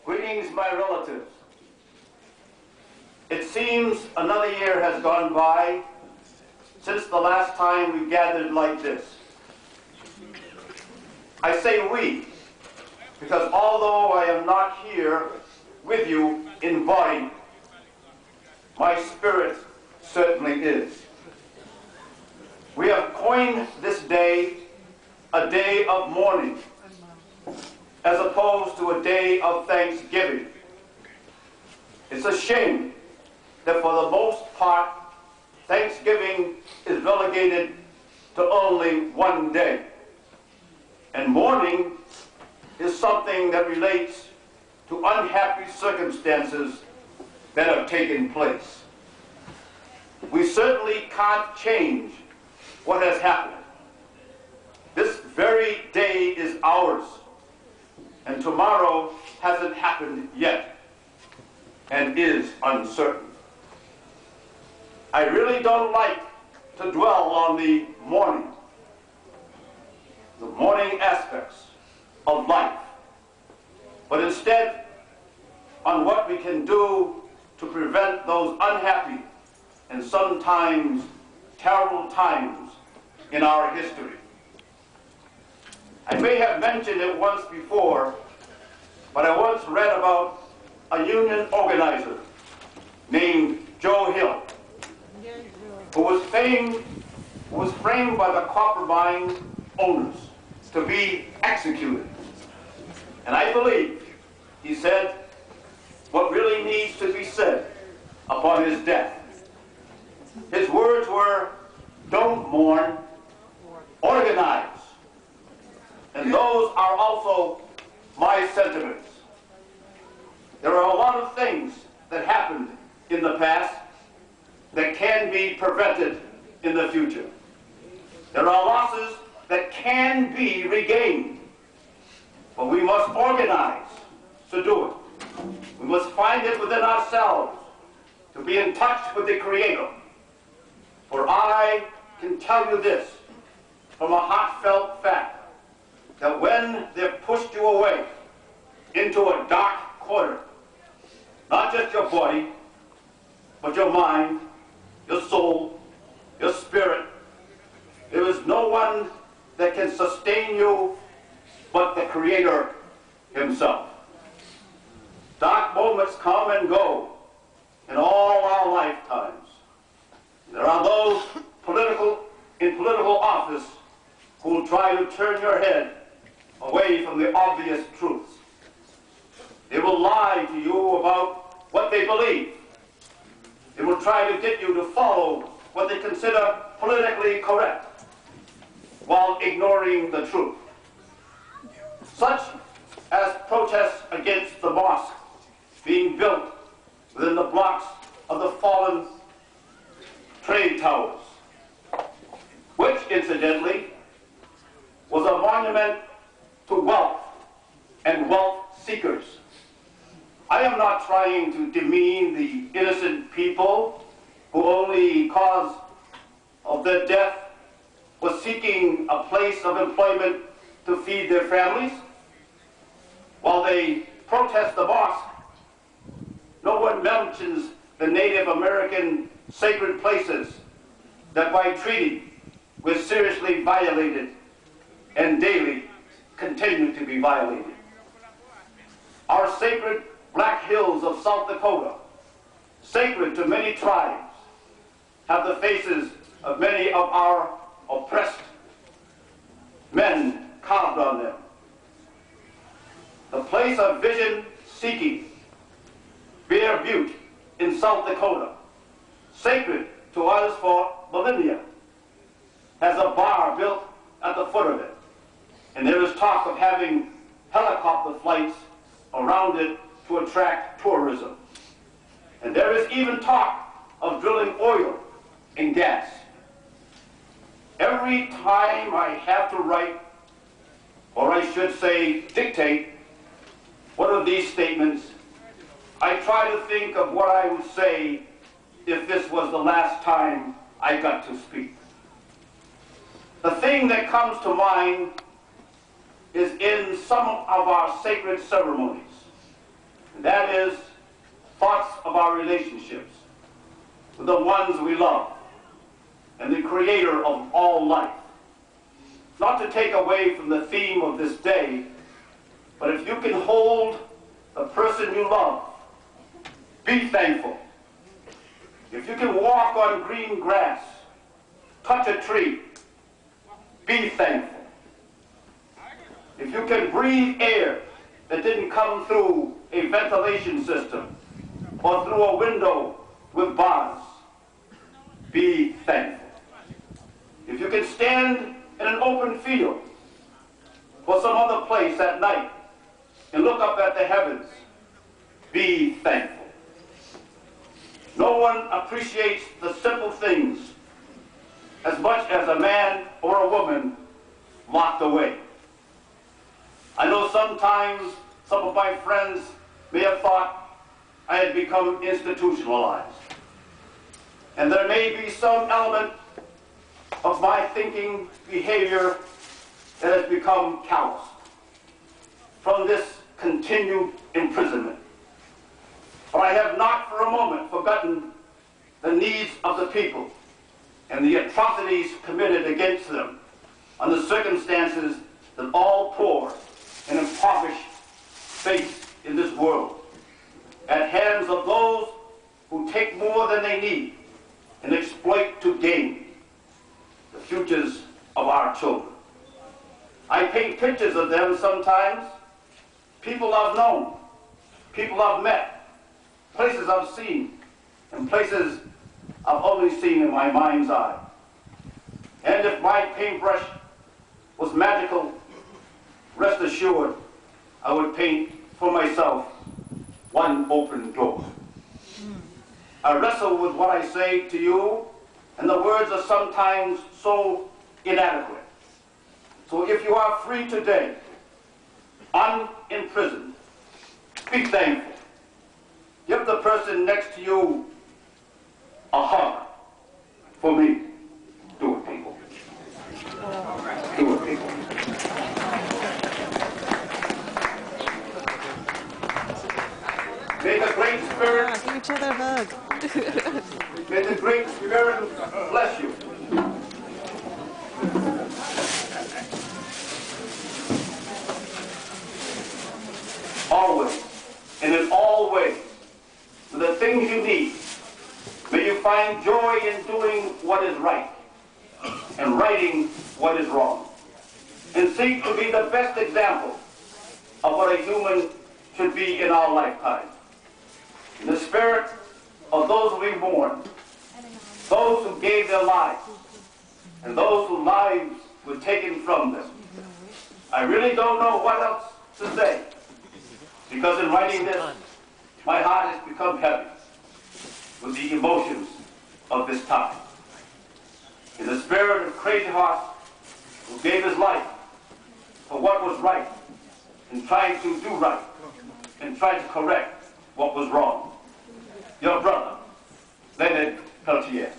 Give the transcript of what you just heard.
Greetings, my relatives. It seems another year has gone by since the last time we gathered like this. I say we, because although I am not here with you in body, my spirit certainly is. We have coined this day a day of mourning, as opposed to a day of thanksgiving. It's a shame that for the most part, Thanksgiving is relegated to only one day. And mourning is something that relates to unhappy circumstances that have taken place. We certainly can't change what has happened. This very day is ours, and tomorrow hasn't happened yet and is uncertain. I really don't like to dwell on the mourning aspects of life, but instead on what we can do to prevent those unhappy and sometimes terrible times in our history. I may have mentioned it once before, but I once read about a union organizer named Joe Hill, who was framed by the copper mine owners to be executed. And I believe he said what really needs to be said upon his death. His words were, "Don't mourn, organize." And those are also my sentiments. There are a lot of things that happened in the past that can be prevented in the future. There are losses that can be regained, but we must organize to do it. We must find it within ourselves to be in touch with the Creator. For I can tell you this from a heartfelt fact, that when they've pushed you away into a dark corner, not just your body, but your mind, your soul, your spirit, there is no one that can sustain you but the Creator Himself. Dark moments come and go in all our lifetimes. There are those in political office who will try to turn your head away from the obvious truths. They will lie to you about what they believe. They will try to get you to follow what they consider politically correct, while ignoring the truth. Such as protests against the mosque being built within the blocks of the fallen trade towers, which incidentally was a monument to wealth and wealth seekers. I am not trying to demean the innocent people who only cause of their death was seeking a place of employment to feed their families. While they protest the mosque, no one mentions the Native American sacred places that by treaty were seriously violated and daily continue to be violated. Our sacred Black Hills of South Dakota, sacred to many tribes, have the faces of many of our oppressed men carved on them. The place of vision seeking, Bear Butte in South Dakota, sacred to us for millennia, has a bar built at the foot of it. And there is talk of having helicopter flights around it to attract tourism. And there is even talk of drilling oil and gas. Every time I have to write, or I should say dictate, one of these statements, I try to think of what I would say if this was the last time I got to speak. The thing that comes to mind is in some of our sacred ceremonies. And that is thoughts of our relationships with the ones we love and the creator of all life. Not to take away from the theme of this day, but if you can hold the person you love, be thankful. If you can walk on green grass, touch a tree, be thankful. If you can breathe air that didn't come through a ventilation system or through a window with bars, be thankful. If you can stand in an open field or some other place at night and look up at the heavens, be thankful. No one appreciates the simple things as much as a man or a woman locked away. I know sometimes some of my friends may have thought I had become institutionalized. And there may be some element of my thinking behavior that has become calloused from this continued imprisonment. But I have not for a moment forgotten the needs of the people and the atrocities committed against them on the circumstances that all poor and impoverished face in this world at hands of those who take more than they need and exploit to gain the futures of our children. I paint pictures of them sometimes, people I've known, people I've met, places I've seen, and places I've only seen in my mind's eye. And if my paintbrush was magical, rest assured I would paint for myself one open door. I wrestle with what I say to you, and the words are sometimes so inadequate. So if you are free today, unimprisoned, be thankful. Give the person next to you a hug for me. Do it, people. Do it, people. May the Great Spirit give each other a hug. May the Great Spirit bless you. Always, and in all ways, with the things you need, may you find joy in doing what is right and righting what is wrong, and seek to be the best example of what a human should be in our lifetime. In the spirit of those we mourn, those who gave their lives, and those whose lives were taken from them, I really don't know what else to say, because in writing this, my heart has become heavy with the emotions of this time. In the spirit of Crazy Horse, who gave his life for what was right, and trying to do right, and trying to correct what was wrong. Your brother, Leonard Peltier.